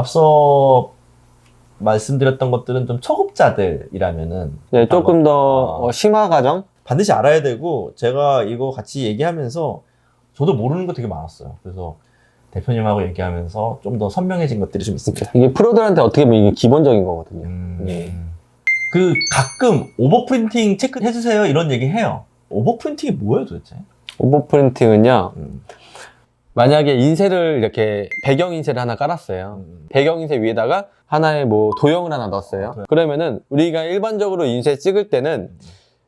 앞서 말씀드렸던 것들은 좀 초급자들이라면은 네, 조금 더 심화 과정? 반드시 알아야 되고, 제가 이거 같이 얘기하면서 저도 모르는 거 되게 많았어요. 그래서 대표님하고 얘기하면서 좀 더 선명해진 것들이 좀 있습니다. 이게 프로들한테 어떻게 보면 이게 기본적인 거거든요. 예. 그 가끔 오버프린팅 체크해주세요 이런 얘기 해요. 오버프린팅이 뭐예요 도대체? 오버프린팅은요, 만약에 인쇄를 이렇게 배경 인쇄를 하나 깔았어요. 배경 인쇄 위에다가 하나의 뭐 도형을 하나 넣었어요. 그러면은 우리가 일반적으로 인쇄 찍을 때는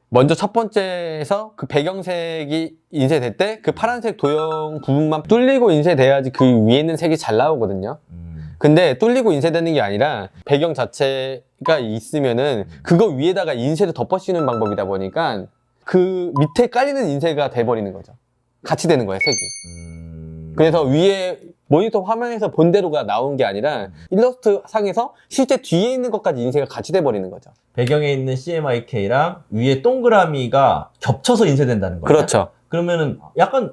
먼저 첫 번째에서 그 배경색이 인쇄될 때 그 파란색 도형 부분만 뚫리고 인쇄돼야지 그 위에 있는 색이 잘 나오거든요. 근데 뚫리고 인쇄되는 게 아니라 배경 자체가 있으면은 그거 위에다가 인쇄를 덮어씌우는 방법이다 보니까 그 밑에 깔리는 인쇄가 돼버리는 거죠. 같이 되는 거예요, 색이. 그래서 위에 모니터 화면에서 본 대로가 나온 게 아니라 일러스트 상에서 실제 뒤에 있는 것까지 인쇄가 같이 돼버리는 거죠. 배경에 있는 CMYK랑 위에 동그라미가 겹쳐서 인쇄된다는 거예요? 그렇죠. 그러면은 약간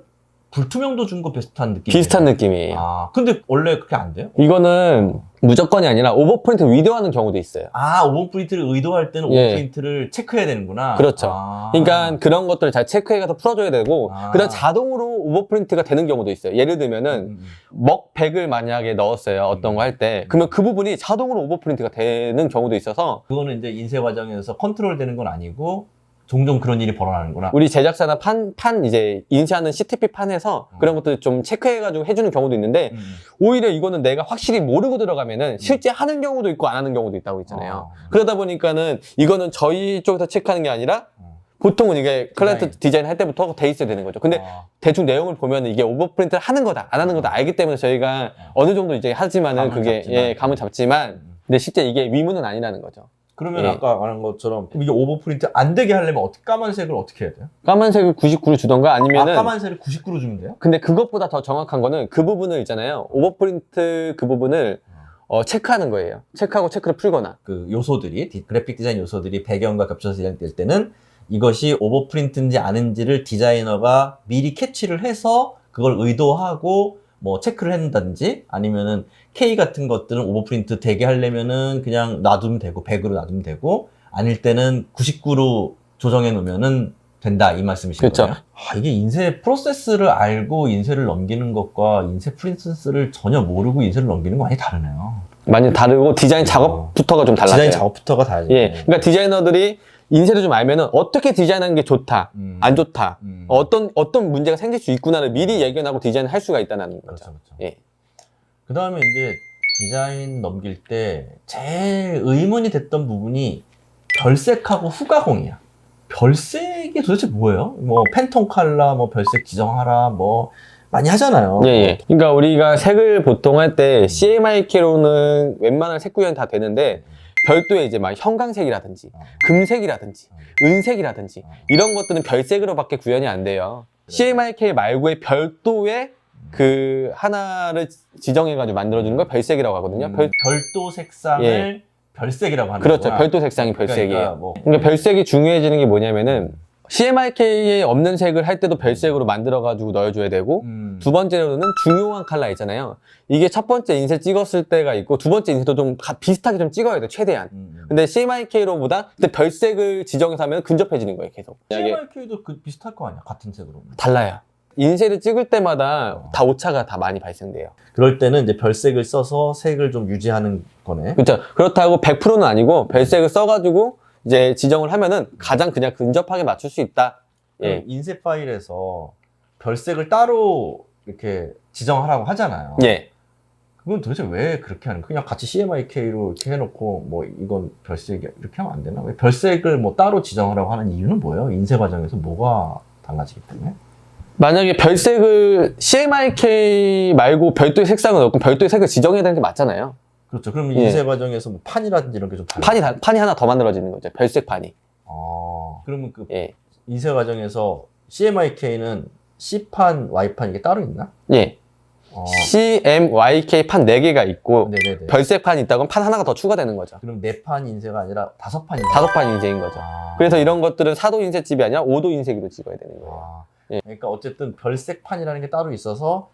불투명도 준 거 비슷한 느낌. 비슷한 느낌이에요. 아, 근데 원래 그렇게 안 돼요? 이거는 무조건이 아니라 오버프린트 위도하는 경우도 있어요. 아, 오버프린트를 의도할 때는 예. 오버프린트를 체크해야 되는구나. 그렇죠. 아. 그러니까 그런 것들을 잘 체크해가서 풀어줘야 되고, 아. 그다음 자동으로 오버프린트가 되는 경우도 있어요. 예를 들면은 먹 100을 만약에 넣었어요. 어떤 거 할 때. 그러면 그 부분이 자동으로 오버프린트가 되는 경우도 있어서, 그거는 이제 인쇄 과정에서 컨트롤 되는 건 아니고 종종 그런 일이 벌어나는구나. 우리 제작사나 판 이제 인쇄하는 CTP 판에서 그런 것들 좀 체크해가지고 해주는 경우도 있는데, 오히려 이거는 내가 확실히 모르고 들어가면은 실제 하는 경우도 있고 안 하는 경우도 있다고 있잖아요. 그러다 보니까는 이거는 저희 쪽에서 체크하는 게 아니라 보통은 이게 클라이언트 디자인 할 때부터 돼 있어야 되는 거죠. 근데 대충 내용을 보면 이게 오버프린트를 하는 거다, 안 하는 거다 알기 때문에 저희가 어느 정도 이제 하지만은 그게 예, 감은 잡지만, 근데 실제 이게 위문은 아니라는 거죠. 그러면 예. 아까 말한 것처럼 이게 오버프린트 안 되게 하려면 까만색을 어떻게 해야 돼요? 까만색을 99로 주던가 아니면은 까만색을 99로 주면 돼요? 근데 그것보다 더 정확한 거는 그 부분을 있잖아요. 오버프린트 그 부분을 체크하는 거예요. 체크하고 체크를 풀거나. 그 요소들이 그래픽 디자인 요소들이 배경과 겹쳐서 디자인될 때는 이것이 오버프린트인지 아닌지를 디자이너가 미리 캐치를 해서 그걸 의도하고 뭐 체크를 한다든지, 아니면은 K 같은 것들은 오버프린트 되게 하려면은 그냥 놔두면 되고 100으로 놔두면 되고, 아닐 때는 99로 조정해 놓으면은 된다 이 말씀이신 그렇죠. 거예요? 아, 이게 인쇄 프로세스를 알고 인쇄를 넘기는 것과 인쇄 프로세스를 전혀 모르고 인쇄를 넘기는 거 많이 다르네요. 많이 다르고 디자인 작업부터가 좀 달라져요. 디자인 작업부터가 다르죠. 예, 그러니까 디자이너들이 인쇄를 좀 알면은 어떻게 디자인하는 게 좋다, 안 좋다, 어떤 문제가 생길 수 있구나를 미리 예견하고 디자인을 할 수가 있다는 거죠. 그렇죠, 그렇죠. 예. 그 다음에 이제 디자인 넘길 때 제일 의문이 됐던 부분이 별색하고 후가공이야. 별색이 도대체 뭐예요? 뭐 팬톤 컬러, 뭐 별색 지정하라, 뭐 많이 하잖아요. 예, 예. 그러니까 우리가 색을 보통 할 때 CMYK로는 웬만한 색 구현이 다 되는데, 별도의 이제 막 형광색이라든지 금색이라든지 은색이라든지 이런 것들은 별색으로밖에 구현이 안 돼요. CMYK 말고의 별도의 그 하나를 지정해가지고 만들어주는 걸 별색이라고 하거든요. 별도 색상을 예. 별색이라고 하는 그렇죠. 거구나. 별도 색상이 별색이에요. 그러니까 그러니까 별색이 중요해지는 게 뭐냐면은 CMYK에 없는 색을 할 때도 별색으로 만들어가지고 넣어줘야 되고, 두 번째로는 중요한 컬러 있잖아요. 이게 첫 번째 인쇄 찍었을 때가 있고 두 번째 인쇄도 좀 비슷하게 좀 찍어야 돼, 최대한. 근데 CMYK로보다 그때 별색을 지정해서 하면 근접해지는 거예요, 계속. CMYK도 비슷할 거 아니야, 같은 색으로. 달라요. 인쇄를 찍을 때마다 다 오차가 다 많이 발생돼요. 그럴 때는 이제 별색을 써서 색을 좀 유지하는 거네. 그렇죠. 그렇다고 100%는 아니고 별색을 써가지고 이제 지정을 하면은 가장 그냥 근접하게 맞출 수 있다. 예. 인쇄 파일에서 별색을 따로 이렇게 지정하라고 하잖아요. 예. 그건 도대체 왜 그렇게 하는 거야? 그냥 같이 CMYK로 이렇게 해놓고 뭐 이건 별색이 이렇게 하면 안 되나? 왜 별색을 뭐 따로 지정하라고 하는 이유는 뭐예요? 인쇄 과정에서 뭐가 달라지기 때문에? 만약에 별색을 CMYK 말고 별도의 색상을 넣고 별도의 색을 지정해야 되는 게 맞잖아요. 그렇죠. 그럼 인쇄 과정에서 뭐 판이라든지 이런 게 좀 달라요? 판이 하나 더 만들어지는 거죠. 별색 판이. 그러면 그 예. 인쇄 과정에서 CMYK는 C판, Y판 이게 따로 있나? 예. CMYK 판 4개가 있고, 네네네. 별색 판이 있다고 하면 판 하나가 더 추가되는 거죠. 그럼 4판 인쇄가 아니라 5판 인쇄? 5판 인쇄인 거죠. 그래서 이런 것들은 4도 인쇄집이 아니라 5도 인쇄기로 찍어야 되는 거예요. 예. 그러니까 어쨌든 별색판이라는 게 따로 있어서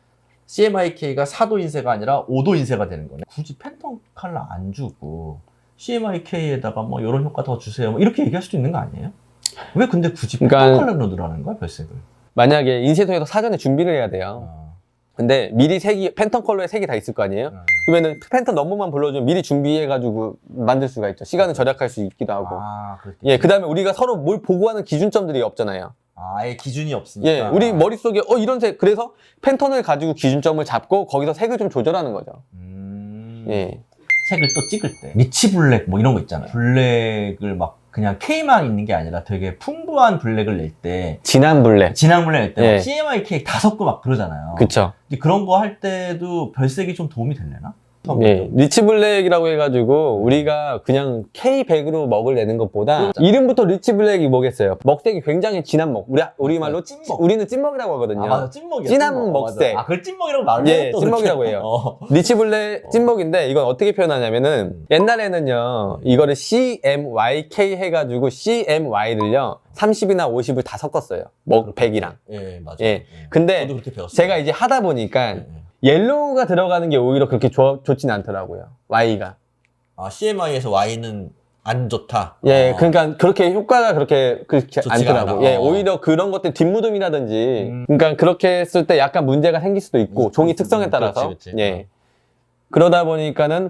CMYK가 4도 인쇄가 아니라 5도 인쇄가 되는 거네. 굳이 팬텀 컬러 안 주고 CMYK에다가 뭐 이런 효과 더 주세요. 뭐 이렇게 얘기할 수도 있는 거 아니에요? 왜 근데 굳이 팬텀 그러니까 컬러로 넣으라는 거야, 별색을? 만약에 인쇄소에서 사전에 준비를 해야 돼요. 근데 미리 색이 팬텀 컬러에 색이 다 있을 거 아니에요? 그러면은 팬텀 넘버만 불러주면 미리 준비해가지고 만들 수가 있죠. 시간을 절약할 수 있기도 하고. 그렇겠지. 예, 그 다음에 우리가 서로 뭘 보고하는 기준점들이 없잖아요. 아예 기준이 없으니까. 예, 우리 머릿속에 이런 색, 그래서 팬턴을 가지고 기준점을 잡고 거기서 색을 좀 조절하는 거죠. 예. 색을 또 찍을 때 리치 블랙 뭐 이런 거 있잖아요. 블랙을 막 그냥 K만 있는 게 아니라 되게 풍부한 블랙을 낼 때, 진한 블랙. 진한 블랙 낼 때 예. CMYK 다 섞고 막 그러잖아요. 그쵸. 근데 그런 거 할 때도 별색이 좀 도움이 되려나? 예, 리치 블랙이라고 해가지고 우리가 그냥 K100으로 먹을 내는 것보다 그렇죠. 이름부터 리치 블랙이 뭐겠어요? 먹색이 굉장히 진한 먹. 우리 말로 찐먹. 우리는 찐먹이라고 하거든요. 맞아, 찐먹이야. 진한 찐먹. 먹색. 맞아. 그걸 찐먹이라고 말을 예, 해요. 또 찐먹이라고 그렇게. 해요. 리치 블랙 찐먹인데 이건 어떻게 표현하냐면은 옛날에는요 이거를 CMYK 해가지고 CMY를요 30이나 50을 다 섞었어요. 먹 100이랑. 예, 맞아요. 예. 근데 저도 그렇게 배웠어요. 제가 이제 하다 보니까 옐로우가 들어가는 게 오히려 그렇게 좋진 않더라고요. Y가. CMY에서 Y는 안 좋다. 예, 그러니까 그렇게 효과가 그렇게 좋지가 않더라고. 않아. 예, 오히려 그런 것들 뒷무덤이라든지, 그러니까 그렇게 했을 때 약간 문제가 생길 수도 있고, 종이 특성에 따라서. 그렇지. 예. 그러다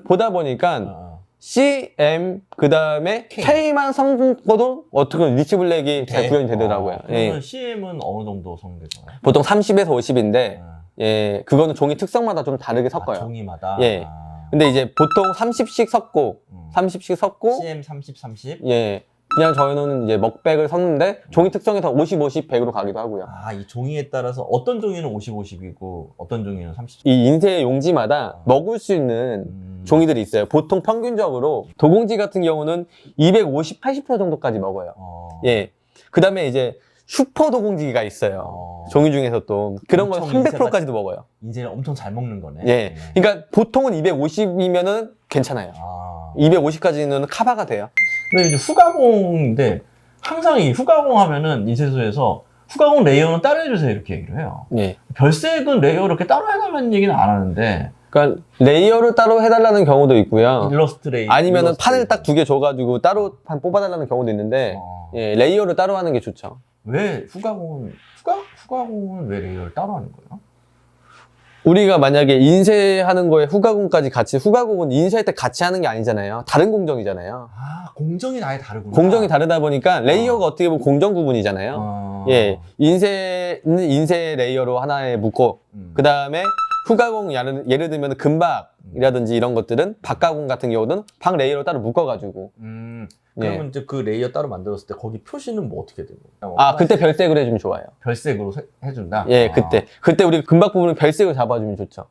보다 보니까 CM 그 다음에 K만 섞어도 어떻게 리치 블랙이 잘 구현이 되더라고요. 그러면 예. CM은 어느 정도 성대죠? 보통 30에서 50인데, 예, 그거는 종이 특성마다 좀 다르게 섞어요. 종이마다. 예. 근데 이제 보통 30씩 섞고, 30씩 섞고, CM 30, 30. 예. 그냥 저희는 이제 먹백을 섞는데 종이 특성에서 50, 50, 100으로 가기도 하고요. 이 종이에 따라서 어떤 종이는 50, 50이고 어떤 종이는 30. 이 인쇄 용지마다 먹을 수 있는 종이들이 있어요. 보통 평균적으로 도공지 같은 경우는 250, 80% 정도까지 먹어요. 예. 그 다음에 이제 슈퍼 도공지가 있어요. 종이 중에서 또 그런 건 엄청 300%까지도 먹어요. 인쇄를 엄청 잘 먹는 거네. 예. 그러니까 보통은 250이면은 괜찮아요. 250까지는 커버가 돼요. 근데 이제 후가공인데 항상 이 후가공 하면은 인쇄소에서 후가공 레이어는 따로 해주세요 이렇게 얘기를 해요. 예. 별색은 레이어 이렇게 따로 해달라는 얘기는 안 하는데 그러니까 레이어를 따로 해달라는 경우도 있고요. 일러스트 레이어 아니면은 판을 딱 2개 줘가지고 따로 판 뽑아달라는 경우도 있는데 예, 레이어를 따로 하는 게 좋죠. 왜 후가공은 왜 레이어를 따로 하는 거예요? 우리가 만약에 인쇄하는 거에 후가공까지 같이, 후가공은 인쇄할 때 같이 하는 게 아니잖아요. 다른 공정이잖아요. 공정이 아예 다르구나. 공정이 다르다 보니까 레이어가 어떻게 보면 공정 구분이잖아요. 예, 인쇄는 인쇄 레이어로 하나에 묶고 그 다음에 후가공 예를 들면 금박이라든지 이런 것들은 박가공 같은 경우는 박 레이어로 따로 묶어가지고. 그러면 이제 그 레이어 따로 만들었을 때 거기 표시는 뭐 어떻게 되는 거예요? 그때 별색으로 해주면 좋아요. 별색으로 해준다? 예, 그때 우리 금박 부분은 별색을 잡아주면 좋죠.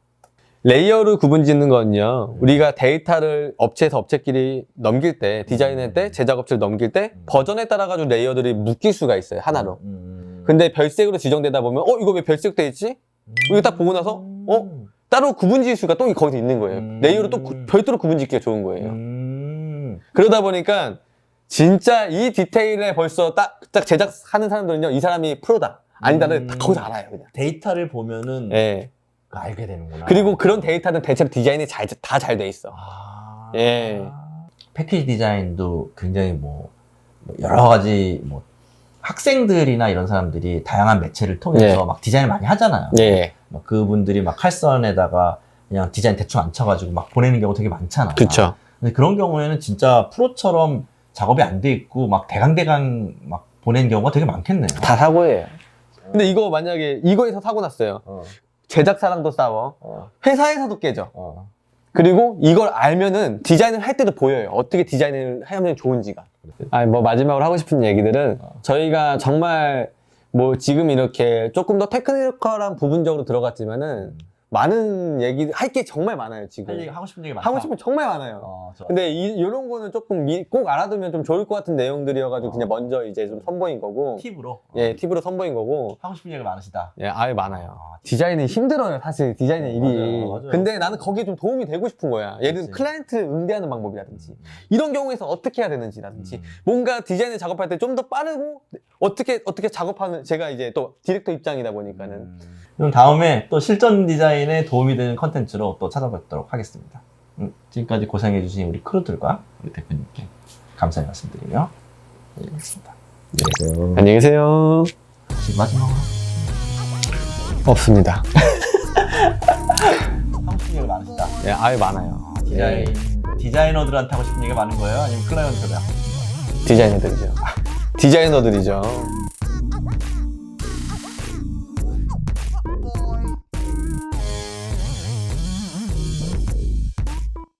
레이어를 구분 짓는 건요, 우리가 데이터를 업체에서 업체끼리 넘길 때, 디자인할 때, 제작업체를 넘길 때, 버전에 따라가지고 레이어들이 묶일 수가 있어요, 하나로. 근데 별색으로 지정되다 보면, 이거 왜 별색 돼 있지? 이거 딱 보고 나서, 따로 구분 지을 수가 또 거기서 있는 거예요. 레이어를 또 별도로 구분 짓기가 좋은 거예요. 그러다 보니까, 진짜 이 디테일에 벌써 딱 제작하는 사람들은요, 이 사람이 프로다. 아니다를 다 거기서 알아요, 그냥. 데이터를 보면은 예. 알게 되는구나. 그리고 그런 데이터는 대체로 디자인이 다 잘 돼 있어. 예. 패키지 디자인도 굉장히 뭐 여러 가지 뭐 학생들이나 이런 사람들이 다양한 매체를 통해서 막 디자인을 많이 하잖아요. 예. 막 그분들이 막 칼선에다가 그냥 디자인 대충 앉혀가지고 막 보내는 경우 되게 많잖아. 그쵸. 근데 그런 경우에는 진짜 프로처럼 작업이 안 돼 있고 막 대강대강 막 보내는 경우가 되게 많겠네요. 다 사고예요. 근데 이거 만약에 이거에서 사고 났어요. 제작사랑도 싸워. 회사에서도 깨져. 그리고 이걸 알면은 디자인을 할 때도 보여요. 어떻게 디자인을 하면 좋은지가. 뭐 마지막으로 하고 싶은 얘기들은 저희가 정말 뭐 지금 이렇게 조금 더 테크니컬한 부분적으로 들어갔지만은 많은 얘기 할 게 정말 많아요 지금. 할 얘기 하고 싶은 얘기 많다. 하고 싶은 정말 많아요. 근데 이런 거는 조금 꼭 알아두면 좀 좋을 것 같은 내용들이어가지고 그냥 먼저 이제 좀 선보인 거고. 팁으로. 예, 팁으로 선보인 거고. 하고 싶은 얘기가 많으시다. 예, 아예 많아요. 디자인이 힘들어요, 사실 디자인의 일이. 맞아요. 근데 나는 거기에 좀 도움이 되고 싶은 거야. 예를 들면 클라이언트 응대하는 방법이라든지 이런 경우에서 어떻게 해야 되는지라든지 뭔가 디자인을 작업할 때 좀 더 빠르고 어떻게 작업하는, 제가 이제 또 디렉터 입장이다 보니까는 그럼 다음에 또 실전 디자인에 도움이 되는 컨텐츠로 또 찾아뵙도록 하겠습니다. 지금까지 고생해주신 우리 크루들과 우리 대표님께 감사의 말씀드리며 드리겠습니다. 안녕히 계세요. 지금 마지막으로 없습니다. 하고 싶은 얘기가 많으시다. 예, 아예 많아요. 디자이너들한테 하고 싶은 얘기가 많은 거예요? 아니면 클라이언트들? 디자이너들이죠. 디자이너들이죠.